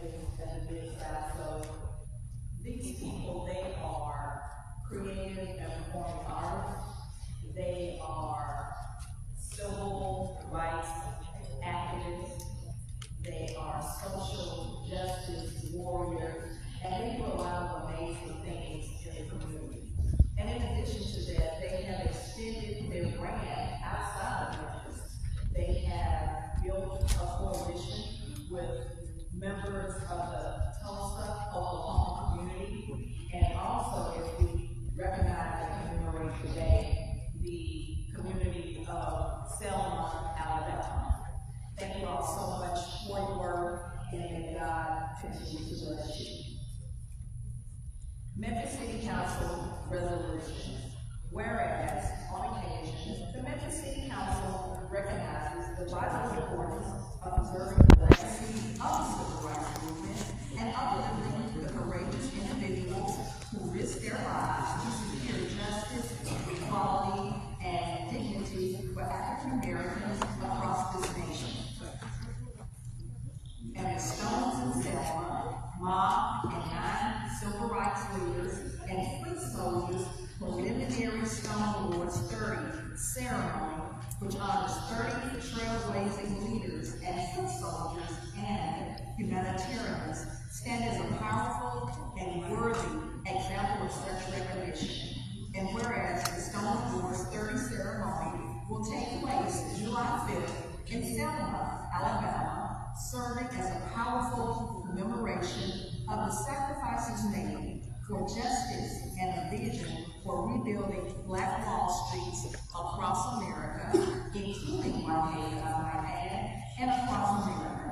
and the big staff. So these people, they are creative and performing artists. They are civil rights activists. They are social justice warriors, and they do a lot of amazing things in the community. And in addition to that, they have extended their brand outside of Memphis. They have built a coalition with members of the Tulsa, Oklahoma community, and also, if we recognize and commemorate today, the community of Selma, Alabama. Thank you all so much for your work, and may God continue to bless you. Memphis City Council resolutions. Whereas, on occasion, the Memphis City Council recognizes the vital importance of preserving the legacy of the civil rights movement and uplifting the courageous individuals who risk their lives to secure justice, equality, and dignity for African Americans across this nation. And the Stones-N-Selma, MOB, and 9 civil rights leaders and Footsoldiers preliminary Stone Awards 30 ceremony, which honors 30 trailblazing leaders and foot soldiers and humanitarians, stand as a powerful and worthy example of such recognition. And whereas the Stone Awards 30 ceremony will take place July 5th in Selma, Alabama, serving as a powerful commemoration of the sacrifices made for justice and a vision for rebuilding Black Wall Streets across America, including Whitehaven, I might add, and across America.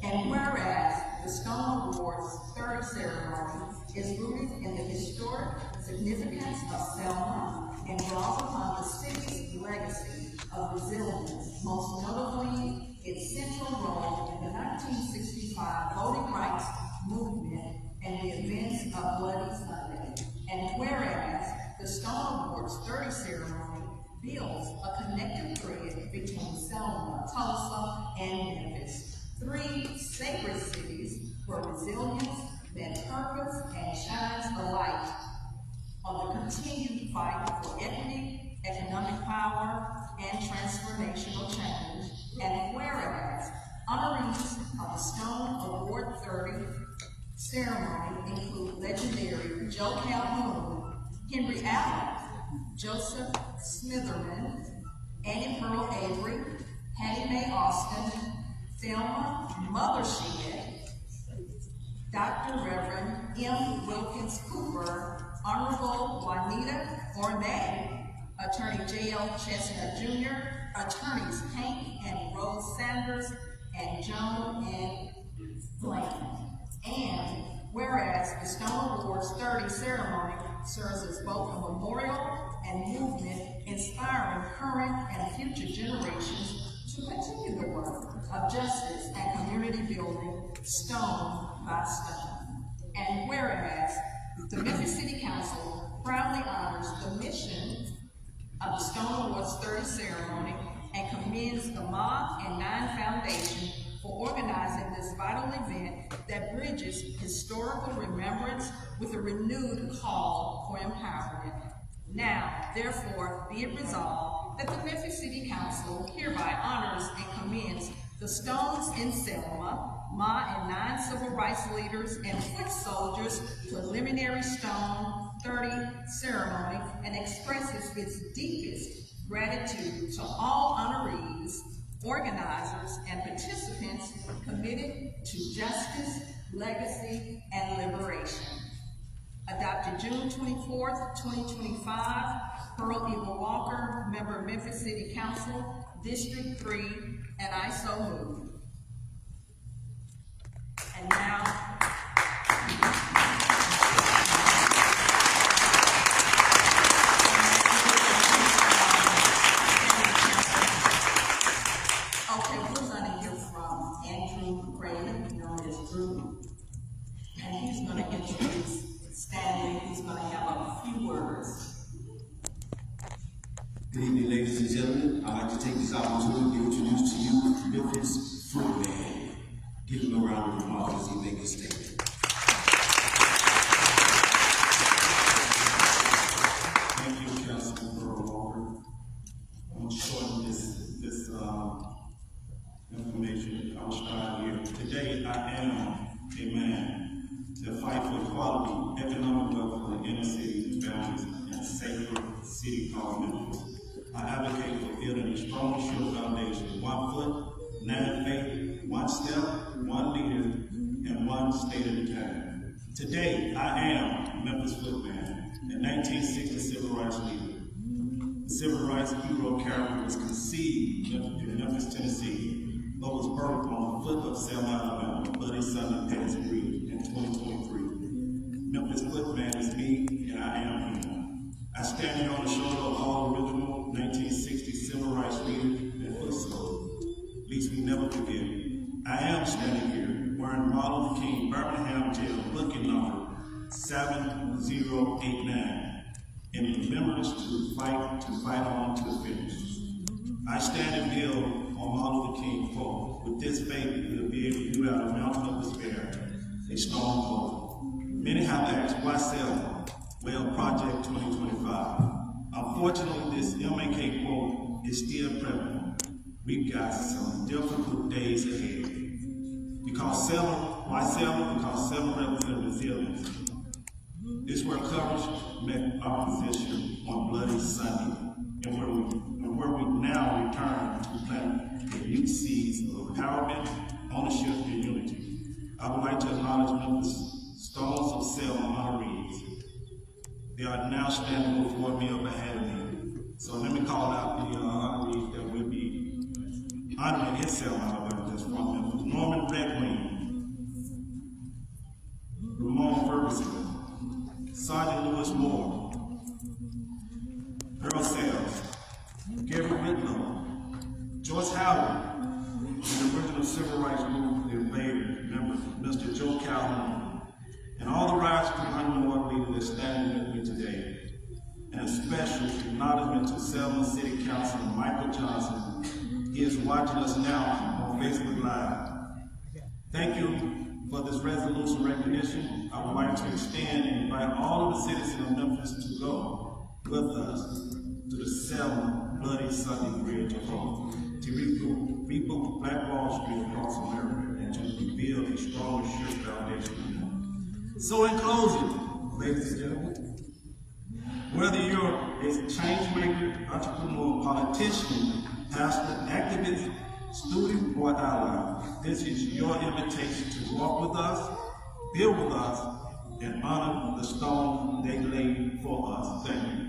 And whereas the Stone Awards 30 ceremony is rooted in the historic significance of Selma and draws upon the city's legacy of resilience, most notably its central role in the 1965 voting rights movement and the events of Bloody Sunday. And whereas the Stone Awards 30 ceremony builds a connective thread between Selma, Tulsa, and Memphis, 3 sacred cities where resilience met purpose and shines a light on the continued fight for equity, economic power, and transformational change. And whereas honorees of the Stone Award 30 ceremony include legendary Joe Calhoun, Henry Allen, Joseph Smitherman, Annie Pearl Avery, Hattie Mae Austin, Thelma Mother Shed, Dr. Reverend M. Wilkins Cooper, Honorable Juanita Ornay, Attorney J.L. Chestnut Jr., Attorneys Hank and Rose Sanders, and Joan N. Blank. And whereas the Stone Awards 30 ceremony serves as both a memorial and movement inspiring current and future generations to continue the work of justice and community building stone by stone. And whereas the Memphis City Council proudly honors the mission of the Stone Awards 30 ceremony and commends the MOB and 9 Foundation for organizing this vital event that bridges historical remembrance with a renewed call for empowerment. Now, therefore, be it resolved that the Memphis City Council hereby honors and commends the Stones-N-Selma, MA and 9 civil rights leaders and foot soldiers preliminary Stone 30 ceremony and expresses its deepest gratitude to all honorees, organizers, and participants committed to justice, legacy, and liberation. Adopted June 24th, 2025, Pearl Eva Walker, member Memphis City Council, District 3, and I so move. And now, and he's going to introduce Stanley. He's going to have a few words. Good evening, ladies and gentlemen. I'd like to take this opportunity to introduce to you Memphis Fruit Man. Give him a round of remarks as he makes his statement. Thank you, Councilman Walker. I'm going to shorten this information. I will start here. Today, I am a man to fight for equality, economic wealth for the inner city families, and safer city called Memphis. I advocate for building a strong, sure foundation, 1 foot, 9 faith, 1 step, 1 leader, and 1 state at a time. Today, I am Memphis Footman, a 1960 civil rights leader. The civil rights hero character was conceived in Memphis, Tennessee, but was birthed on the foot of Selma, Alabama, Bloody Sunday, Mtenzi Museum in 2023. Memphis Footman is me, and I am him. I stand here on the shoulder of all original 1960 civil rights leaders and foot soldiers. At least we never forget. I am standing here wearing Martin Luther King Birmingham Jail booking number 7089 in remembrance to fight on to the finish. I stand and build on Martin Luther King quote, with this faith we will be able to do out of mountain of despair a stone cold. Many have asked, why Zelle? Well, Project 2025. Unfortunately, this MAK quote is still prevalent. We've got some difficult days ahead. Because Zelle, why Zelle? Because Zelle represents resilience. It's where courage met opposition on Bloody Sunday, and where we now return to plant the new seeds of empowerment, ownership, and unity. I would like to acknowledge Memphis Stones-N-Selma honorees. They are now standing before me on behalf of me. So let me call out the honorees that will be honoring in Selma, Alabama, that's from Memphis. Norman Redwing, Ramon Ferguson, Sergeant Lewis Moore, Earl Sales, Gary Whitlow, Joyce Howard, the original civil rights movement invader member, Mr. Joe Calhoun, and all the Rise 300 more leaders that standing with me today. And a special acknowledgement to Selma City Councilor Michael Johnson. He is watching us now on Facebook Live. Thank you for this resolution recognition. I would like to extend and invite all of the citizens of Memphis to go with us to the Selma Bloody Sunday Bridge of Hope to reboot Black Wall Street across America and to rebuild a strong, sure foundation. So in closing, ladies and gentlemen, whether you're a change maker, entrepreneur, politician, pastor, activist, student, or ally, this is your invitation to walk with us, build with us, and honor the stone they laid for us. Thank you.